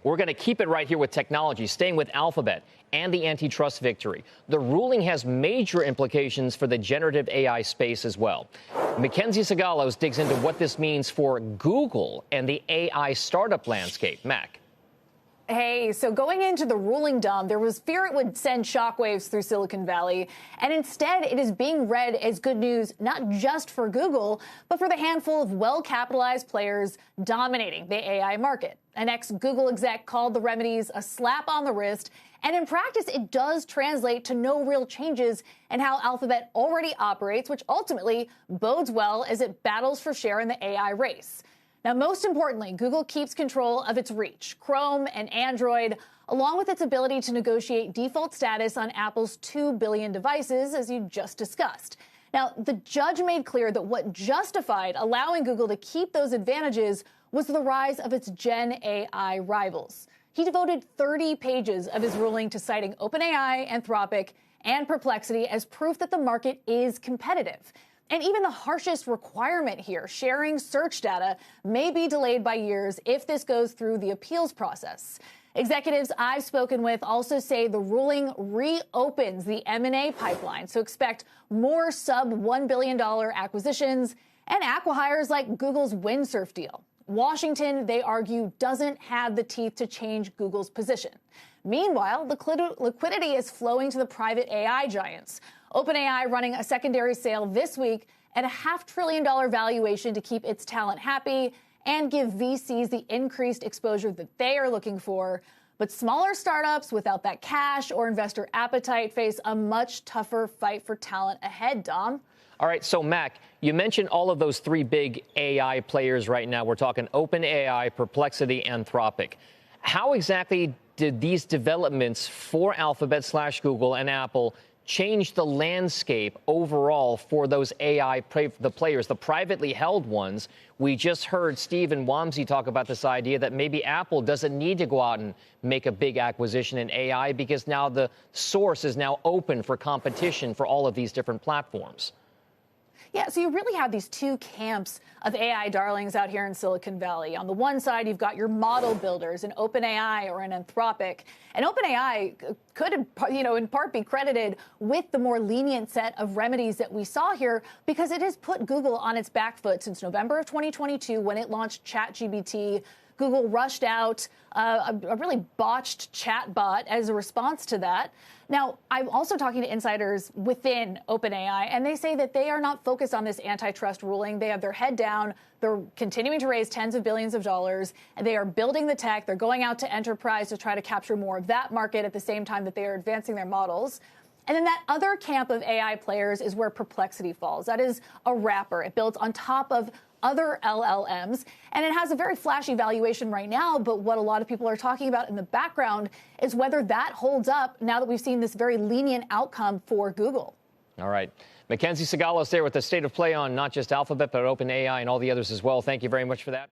We're going to keep it right here with technology, staying with Alphabet and the antitrust victory. The ruling has major implications for the generative AI space as well. Mackenzie Sagalos digs into what this means for Google and the AI startup landscape. Mac. Hey, so going into the ruling, Dom, there was fear it would send shockwaves through Silicon Valley. And instead, it is being read as good news, not just for Google, but for the handful of well-capitalized players dominating the AI market. An ex-Google exec called the remedies a slap on the wrist. And in practice, it does translate to no real changes in how Alphabet already operates, which ultimately bodes well as it battles for share in the AI race. Now, most importantly, Google keeps control of its reach, Chrome and Android, along with its ability to negotiate default status on Apple's 2 billion devices, as you just discussed. Now, the judge made clear that what justified allowing Google to keep those advantages was the rise of its Gen AI rivals. He devoted 30 pages of his ruling to citing OpenAI, Anthropic, and Perplexity as proof that the market is competitive. And even the harshest requirement here, sharing search data, may be delayed by years if this goes through the appeals process. Executives I've spoken with also say the ruling reopens the M&A pipeline, so expect more sub-$1 billion acquisitions and acqui-hires like Google's Windsurf deal. Washington, they argue, doesn't have the teeth to change Google's position. Meanwhile, liquidity is flowing to the private AI giants. OpenAI running a secondary sale this week at a $500 billion valuation to keep its talent happy and give VCs the increased exposure that they are looking for. But smaller startups without that cash or investor appetite face a much tougher fight for talent ahead, Dom. All right, so Mac, you mentioned all of those three big AI players right now. We're talking OpenAI, Perplexity, Anthropic. How exactly did these developments for Alphabet/Google and Apple change the landscape overall for those AI players, the privately held ones? We just heard Steve and Wamsi talk about this idea that maybe Apple doesn't need to go out and make a big acquisition in AI because now the source is now open for competition for all of these different platforms. Yeah, so you really have these two camps of AI darlings out here in Silicon Valley. On the one side, you've got your model builders, an OpenAI or an Anthropic. And OpenAI could, in part be credited with the more lenient set of remedies that we saw here because it has put Google on its back foot since November of 2022 when it launched ChatGPT. Google rushed out a really botched chatbot as a response to that. Now, I'm also talking to insiders within OpenAI, and they say that they are not focused on this antitrust ruling. They have their head down. They're continuing to raise tens of billions of dollars, and they are building the tech. They're going out to enterprise to try to capture more of that market at the same time that they are advancing their models. And then that other camp of AI players is where Perplexity falls. That is a wrapper. It builds on top of other LLMs, and it has a very flashy valuation right now, but what a lot of people are talking about in the background is whether that holds up now that we've seen this very lenient outcome for Google. All right. Mackenzie Sagalos there with the state of play on not just Alphabet, but OpenAI and all the others as well. Thank you very much for that.